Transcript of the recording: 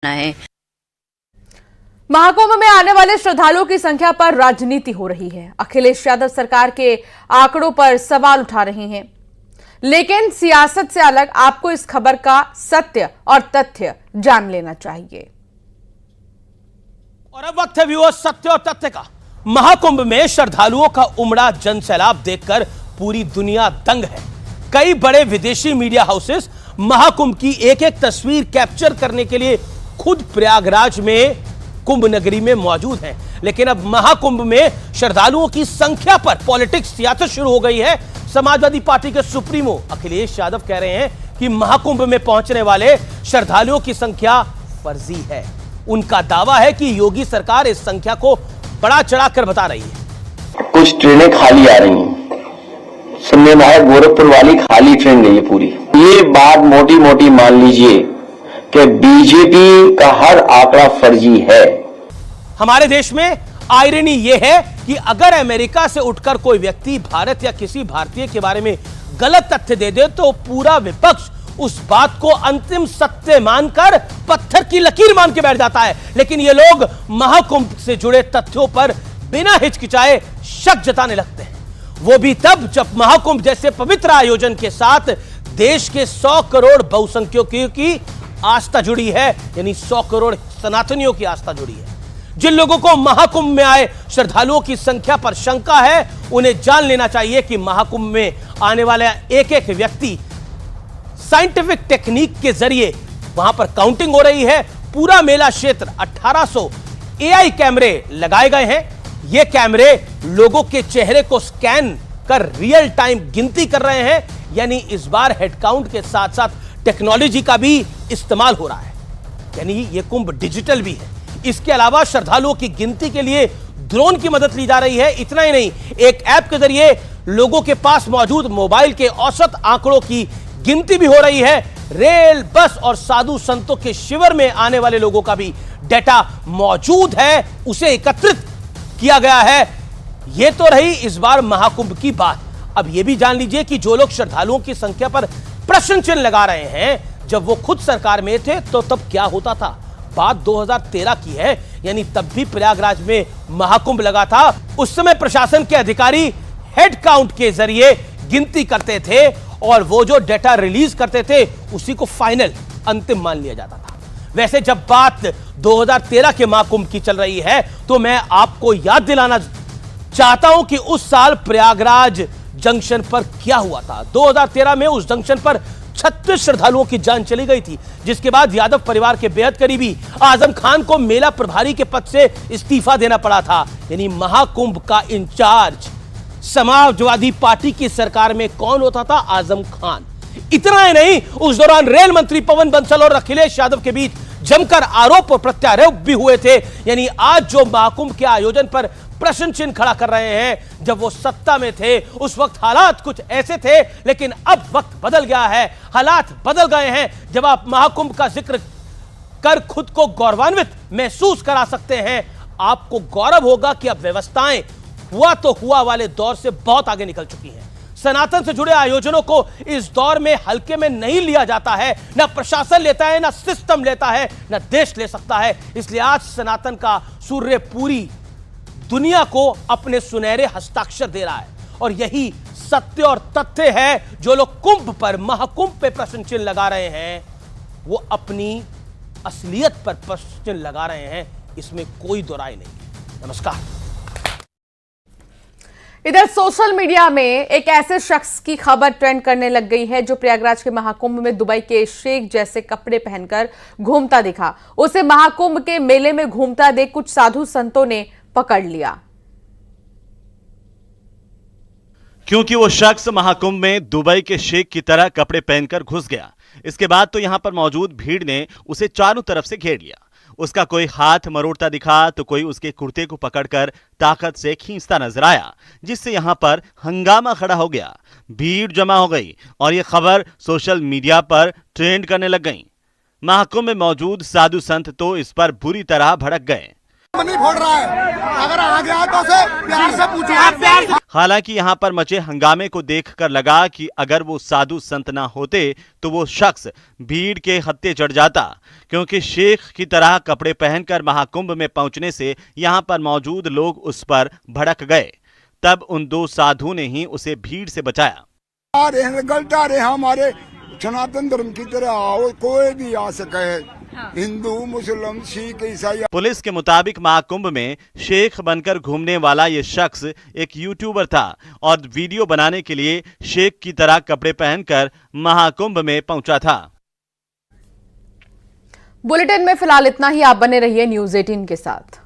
है। महाकुंभ में आने वाले श्रद्धालुओं की संख्या पर राजनीति हो रही है। अखिलेश यादव सरकार के आंकड़ों पर सवाल उठा रहे हैं, लेकिन सियासत से अलग आपको इस खबर का सत्य और तथ्य जान लेना चाहिए। और अब वक्त है व्यूअर्स सत्य और तथ्य का। महाकुंभ में श्रद्धालुओं का उमड़ा जनसैलाब देखकर पूरी दुनिया दंग है। कई बड़े विदेशी मीडिया हाउसेस महाकुंभ की एक एक तस्वीर कैप्चर करने के लिए खुद प्रयागराज में कुंभ नगरी में मौजूद हैं। लेकिन अब महाकुंभ में श्रद्धालुओं की संख्या पर पॉलिटिक्स सियासत शुरू हो गई है। समाजवादी पार्टी के सुप्रीमो अखिलेश यादव कह रहे हैं कि महाकुंभ में पहुंचने वाले श्रद्धालुओं की संख्या फर्जी है। उनका दावा है कि योगी सरकार इस संख्या को बड़ा चढ़ाकर बता रही है। कुछ ट्रेनें खाली आ रही हैं, सुनने में आया गोरखपुर वाली खाली ट्रेन नहीं है पूरी। ये बात मोटी मोटी मान लीजिए कि बीजेपी का हर आंकड़ा फर्जी है। हमारे देश में आयरनी यह है कि अगर अमेरिका से उठकर कोई व्यक्ति भारत या किसी भारतीय के बारे में गलत तथ्य दे दे तो पूरा विपक्ष उस बात को अंतिम सत्य मानकर पत्थर की लकीर मान के बैठ जाता है। लेकिन ये लोग महाकुंभ से जुड़े तथ्यों पर बिना हिचकिचाए शक जताने लगते हैं, वो भी तब जब महाकुंभ जैसे पवित्र आयोजन के साथ देश के 100 करोड़ बहुसंख्यकों की आस्था जुड़ी है, यानी 100 करोड़ सनातनियों की आस्था जुड़ी है। जिन लोगों को महाकुंभ में आए श्रद्धालुओं की संख्या पर शंका है, उन्हें जान लेना चाहिए कि महाकुंभ में आने वाला एक एक व्यक्ति साइंटिफिक टेक्निक के जरिए वहां पर काउंटिंग हो रही है। पूरा मेला क्षेत्र 1800 एआई कैमरे लगाए गए हैं। ये कैमरे लोगों के चेहरे को स्कैन कर रियल टाइम गिनती कर रहे हैं, यानी इस बार हेड काउंट के साथ साथ टेक्नोलॉजी का भी इस्तेमाल हो रहा है, यानी ये कुंभ डिजिटल भी है। इसके अलावा श्रद्धालुओं की गिनती के लिए ड्रोन की मदद ली जा रही है। इतना ही नहीं, एक ऐप के जरिए लोगों के पास मौजूद मोबाइल के औसत आंकड़ों की गिनती भी हो रही है। रेल, बस और साधु संतों के शिविर में आने वाले लोगों का भी डेटा मौजूद है, उसे एकत्रित किया गया है। यह तो रही इस बार महाकुंभ की बात। अब यह भी जान लीजिए कि जो लोग श्रद्धालुओं की संख्या पर प्रश्न चिन्ह लगा रहे हैं, जब वो खुद सरकार में थे तो तब क्या होता था। बात 2013 की है, यानी तब भी प्रयागराज में महाकुंभ लगा था। उस समय प्रशासन के अधिकारी हेड काउंट के जरिए गिनती करते थे और वो जो डेटा रिलीज करते थे उसी को फाइनल अंतिम मान लिया जाता था। वैसे जब बात 2013 के महाकुंभ की चल रही है तो मैं आपको याद दिलाना चाहता हूं कि उस साल प्रयागराज जंक्शन पर क्या हुआ था। 2013 में उस जंक्शन पर 36 श्रद्धालुओं की जान चली गई थी, जिसके बाद यादव परिवार के बेहद करीबी आजम खान को मेला प्रभारी के पद से इस्तीफा देना पड़ा था। यानी महाकुंभ का इंचार्ज समाजवादी पार्टी की सरकार में कौन होता था? आजम खान। इतना ही नहीं, उस दौरान रेल मंत्री पवन बंसल और अखिलेश यादव के बीच जमकर आरोप और प्रत्यारोप भी हुए थे। यानी आज जो महाकुंभ के आयोजन पर प्रश्न चिन्ह खड़ा कर रहे हैं, जब वो सत्ता में थे उस वक्त हालात कुछ ऐसे थे, लेकिन अब वक्त बदल गया है, हालात बदल गए हैं। जब आप महाकुंभ का जिक्र कर खुद को गौरवान्वित महसूस करा सकते हैं, आपको गौरव होगा कि अब व्यवस्थाएं हुआ तो हुआ वाले दौर से बहुत आगे निकल चुकी हैं। सनातन से जुड़े आयोजनों को इस दौर में हल्के में नहीं लिया जाता है। ना प्रशासन लेता है, ना सिस्टम लेता है, ना देश ले सकता है। इसलिए आज सनातन का सूर्य पूरी दुनिया को अपने सुनहरे हस्ताक्षर दे रहा है, और यही सत्य और तथ्य है। जो लोग कुंभ पर, महाकुंभ पे प्रश्न चिन्ह लगा रहे हैं, वो अपनी असलियत पर प्रश्न चिन्ह लगा रहे हैं, इसमें कोई दो राय नहीं। नमस्कार। इधर सोशल मीडिया में एक ऐसे शख्स की खबर ट्रेंड करने लग गई है जो प्रयागराज के महाकुंभ में दुबई के शेख जैसे कपड़े पहनकर घूमता दिखा। उसे महाकुंभ के मेले में घूमता देख कुछ साधु संतों ने पकड़ लिया, क्योंकि वो शख्स महाकुंभ में दुबई के शेख की तरह कपड़े पहनकर घुस गया। इसके बाद तो यहां पर मौजूद भीड़ ने उसे चारों तरफ से घेर लिया। उसका कोई हाथ मरोड़ता दिखा तो कोई उसके कुर्ते को पकड़कर ताकत से खींचता नजर आया, जिससे यहां पर हंगामा खड़ा हो गया। भीड़ जमा हो गई और यह खबर सोशल मीडिया पर ट्रेंड करने लग गई। महाकुंभ में मौजूद साधु संत तो इस पर बुरी तरह भड़क गए। नहीं फोड़ रहा है, अगर आ गया तो उसे प्यार से पूछो। हालांकि यहां पर मचे हंगामे को देखकर लगा कि अगर वो साधु संत ना होते तो वो शख्स भीड़ के हत्थे चढ़ जाता, क्योंकि शेख की तरह कपड़े पहनकर महाकुंभ में पहुंचने से यहां पर मौजूद लोग उस पर भड़क गए। तब उन दो साधु ने ही उसे भीड़ से बचाया। गलत आ रहे हमारे सनातन धर्म की तरह आओ, कोई भी आ सके, हिंदू मुस्लिम सिख ईसाई। पुलिस के मुताबिक महाकुंभ में शेख बनकर घूमने वाला ये शख्स एक यूट्यूबर था और वीडियो बनाने के लिए शेख की तरह कपड़े पहनकर महाकुंभ में पहुंचा था। बुलेटिन में फिलहाल इतना ही। आप बने रहिए न्यूज़ 18 के साथ।